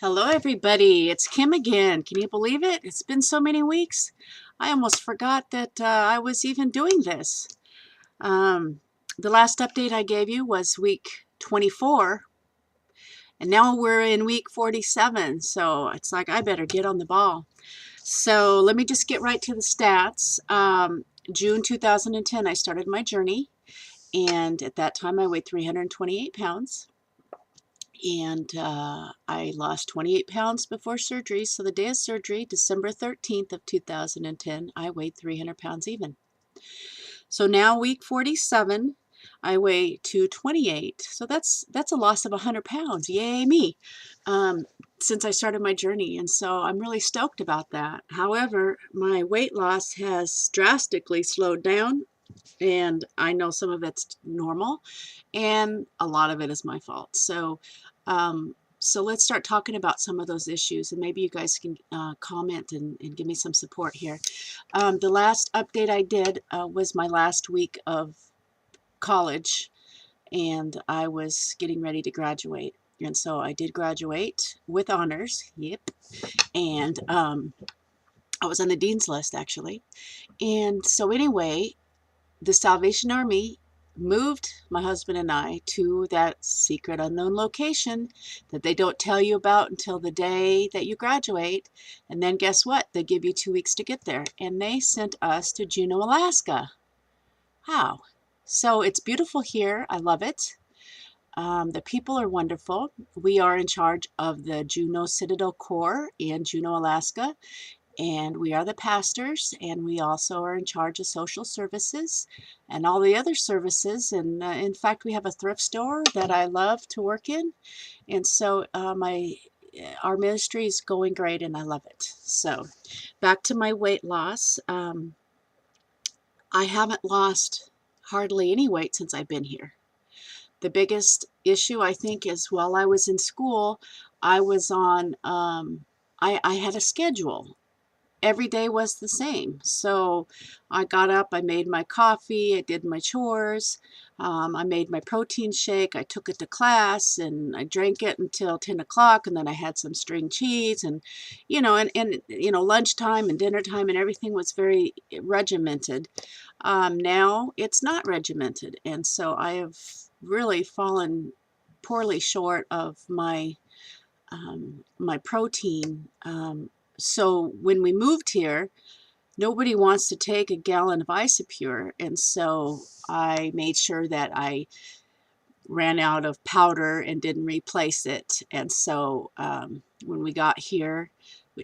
Hello, everybody. It's Kim again. Can you believe it? It's been so many weeks. I almost forgot that I was even doing this. Um, the last update I gave you was week 24, and now we're in week 47. So it's like I better get on the ball. So let me just get right to the stats. June 2010, I started my journey, and at that time I weighed 328 pounds. And I lost 28 pounds before surgery. So the day of surgery, December 13th of 2010, I weighed 300 pounds even. So now week 47, I weigh 228. So that's a loss of 100 pounds. Yay me. Since I started my journey. And so I'm really stoked about that. However, my weight loss has drastically slowed down. And I know some of it's normal, and a lot of it is my fault. So let's start talking about some of those issues, and maybe you guys can comment and give me some support here. The last update I did was my last week of college, and I was getting ready to graduate. And so I did graduate with honors, yep, and I was on the dean's list, actually. And so anyway, the Salvation Army moved my husband and I to that secret unknown location that they don't tell you about until the day that you graduate. And then guess what? They give you 2 weeks to get there. And they sent us to Juneau, Alaska. Wow. So it's beautiful here. I love it. The people are wonderful. We are in charge of the Juneau Citadel Corps in Juneau, Alaska. And we are the pastors, and we also are in charge of social services and all the other services. And in fact, we have a thrift store that I love to work in. And so our ministry is going great, and I love it. So back to my weight loss. I haven't lost hardly any weight since I've been here. The biggest issue, I think, is while I was in school, I was on, I had a schedule. Every day was the same. So I got up, I made my coffee, I did my chores, I made my protein shake, I took it to class, and I drank it until 10 o'clock, and then I had some string cheese, and lunchtime and dinner time and everything was very regimented. Now it's not regimented, and so I have really fallen poorly short of my protein. So when we moved here, nobody wants to take a gallon of Isopure, and so I made sure that I ran out of powder and didn't replace it. And so when we got here,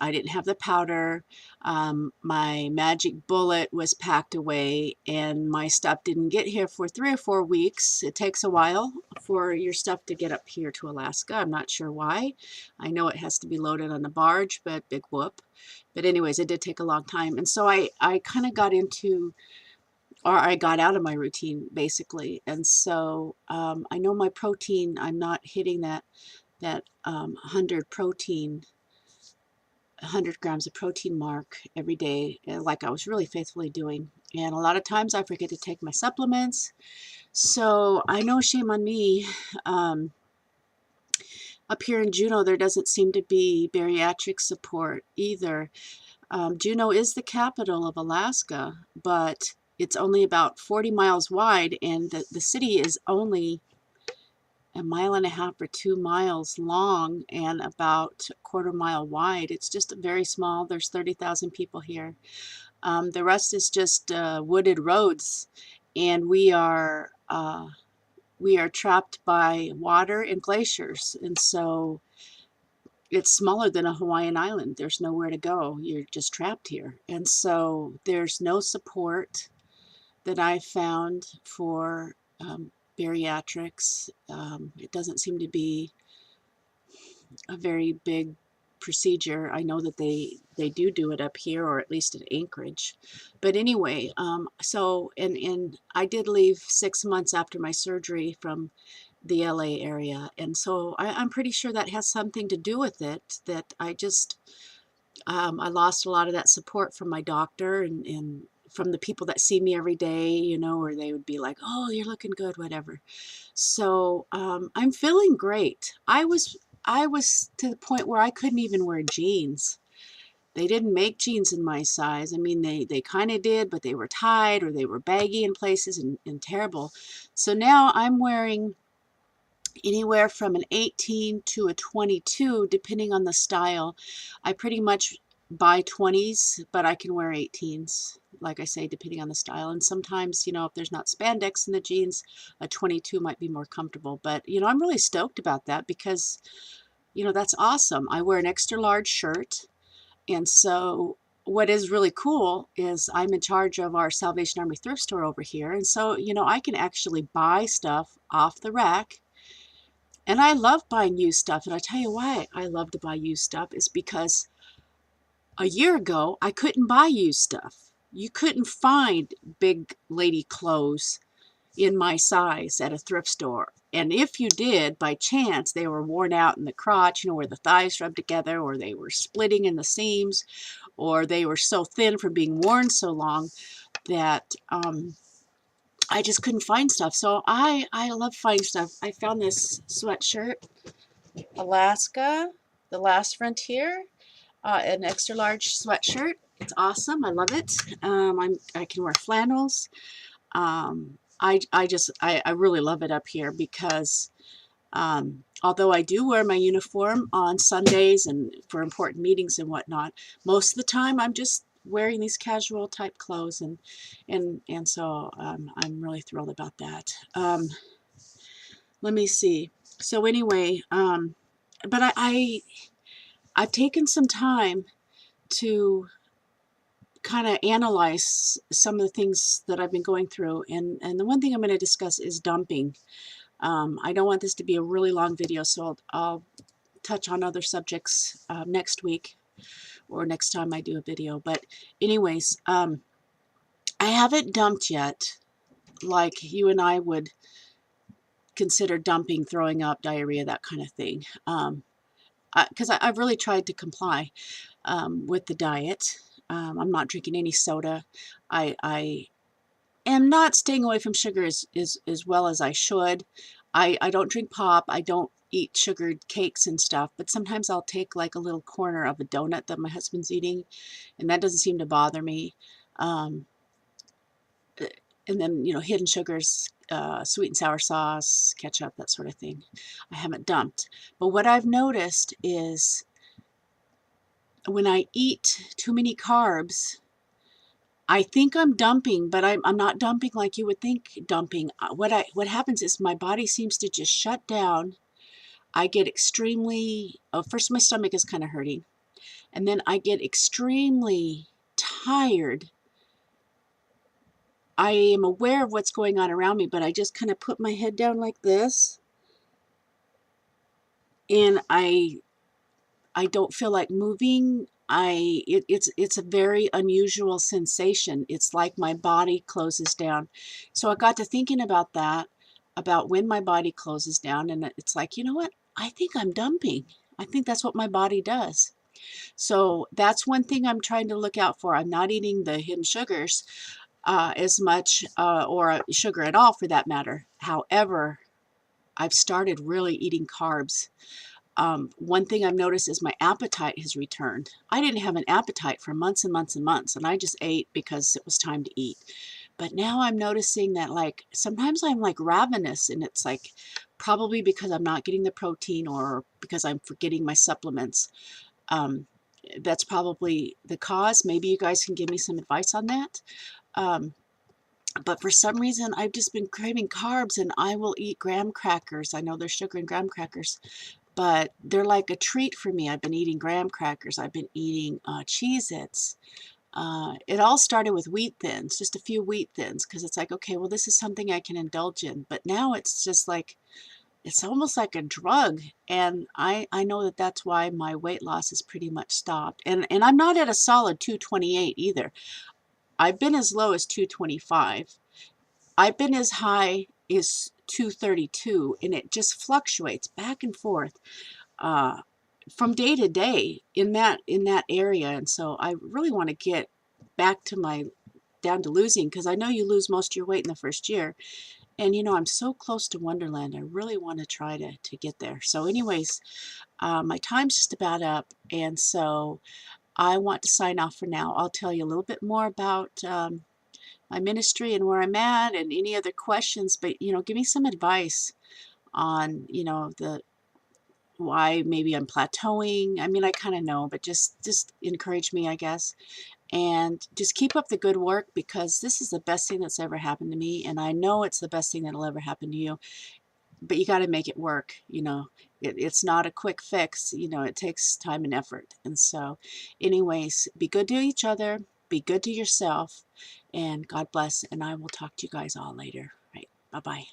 I didn't have the powder. My magic bullet was packed away, and my stuff didn't get here for 3 or 4 weeks. It takes a while for your stuff to get up here to Alaska. I'm not sure why. I know it has to be loaded on a barge, but big whoop. But anyways, it did take a long time. And so I kind of got into, or I got out of my routine, basically. And so I know my protein, I'm not hitting that 100 grams of protein mark every day, like I was really faithfully doing. And a lot of times I forget to take my supplements. So I know, shame on me. Up here in Juneau, there doesn't seem to be bariatric support either. Juneau is the capital of Alaska, but it's only about 40 miles wide, and the city is only a mile and a half or 2 miles long and about a quarter mile wide. It's just very small. There's 30,000 people here. The rest is just wooded roads, and we are trapped by water and glaciers, and so it's smaller than a Hawaiian island. There's nowhere to go. You're just trapped here, and so there's no support that I found for bariatrics. It doesn't seem to be a very big procedure. I know that they do it up here, or at least at Anchorage. But anyway, and I did leave 6 months after my surgery from the LA area, and so I'm pretty sure that has something to do with it, that I lost a lot of that support from my doctor and from the people that see me every day, or they would be like, oh, you're looking good, whatever. So I'm feeling great. I was to the point where I couldn't even wear jeans. They didn't make jeans in my size. I mean, they kind of did, but they were tight or they were baggy in places and terrible. So now I'm wearing anywhere from an 18 to a 22, depending on the style. I pretty much buy 20s, but I can wear 18s, like I say, depending on the style. And sometimes, you know, if there's not spandex in the jeans, a 22 might be more comfortable. But, you know, I'm really stoked about that because, you know, that's awesome. I wear an extra large shirt. And so what is really cool is I'm in charge of our Salvation Army thrift store over here. And so, you know, I can actually buy stuff off the rack. And I love buying used stuff. And I tell you why I love to buy used stuff is because a year ago, I couldn't buy used stuff. You couldn't find big lady clothes in my size at a thrift store. And if you did, by chance, they were worn out in the crotch, you know, where the thighs rubbed together, or they were splitting in the seams, or they were so thin from being worn so long that I just couldn't find stuff. So I love finding stuff. I found this sweatshirt, Alaska, the last frontier, an extra large sweatshirt. It's awesome. I love it. I can wear flannels. I really love it up here because although I do wear my uniform on Sundays and for important meetings and whatnot, most of the time I'm just wearing these casual type clothes, and so I'm really thrilled about that. Let me see. So anyway, but I've taken some time to kind of analyze some of the things that I've been going through, and the one thing I'm going to discuss is dumping. I don't want this to be a really long video, so I'll touch on other subjects next week or next time I do a video. But anyways, I haven't dumped yet like you and I would consider dumping, throwing up, diarrhea, that kind of thing. Because I've really tried to comply with the diet. I'm not drinking any soda. I am not staying away from sugar as well as I should. I don't drink pop. I don't eat sugared cakes and stuff, but sometimes I'll take like a little corner of a donut that my husband's eating, and that doesn't seem to bother me. And then, you know, hidden sugars, sweet and sour sauce, ketchup, that sort of thing. I haven't dumped. But what I've noticed is when I eat too many carbs, I think I'm dumping, but I'm not dumping like you would think dumping. What happens is my body seems to just shut down. I get extremely, first my stomach is kind of hurting, and then I get extremely tired. I am aware of what's going on around me, but I just kind of put my head down like this, and I don't feel like moving. It's a very unusual sensation. It's like my body closes down. So I got to thinking about that, about when my body closes down, and it's like, you know what? I think I'm dumping. I think that's what my body does. So that's one thing I'm trying to look out for. I'm not eating the hidden sugars as much, or sugar at all for that matter. However, I've started really eating carbs. One thing I've noticed is my appetite has returned. I didn't have an appetite for months and months and months, and I just ate because it was time to eat. But now I'm noticing that, like, sometimes I'm like ravenous, and it's like probably because I'm not getting the protein or because I'm forgetting my supplements. That's probably the cause. Maybe you guys can give me some advice on that. But for some reason, I've just been craving carbs, and I will eat graham crackers. I know there's sugar in graham crackers, but they're like a treat for me. I've been eating graham crackers. I've been eating Cheez-Its. It all started with wheat thins, just a few wheat thins, because it's like, okay, well, this is something I can indulge in. But now it's just like, it's almost like a drug. And I know that that's why my weight loss is pretty much stopped. And I'm not at a solid 228 either. I've been as low as 225. I've been as high as 232, and it just fluctuates back and forth from day to day in that area. And so I really want to get back to down to losing, because I know you lose most of your weight in the first year, And, I'm so close to Wonderland. I really want to try to get there. So anyways, my time's just about up, and so I want to sign off for now. I'll tell you a little bit more about my ministry and where I'm at and any other questions, but, give me some advice on, the why maybe I'm plateauing. I mean, I kind of know, but just encourage me, I guess. And just keep up the good work, because this is the best thing that's ever happened to me, and I know it's the best thing that'll ever happen to you. But you got to make it work. It's not a quick fix. It takes time and effort. And so, anyways, be good to each other, be good to yourself, and God bless. And I will talk to you guys all later. Right. Bye bye.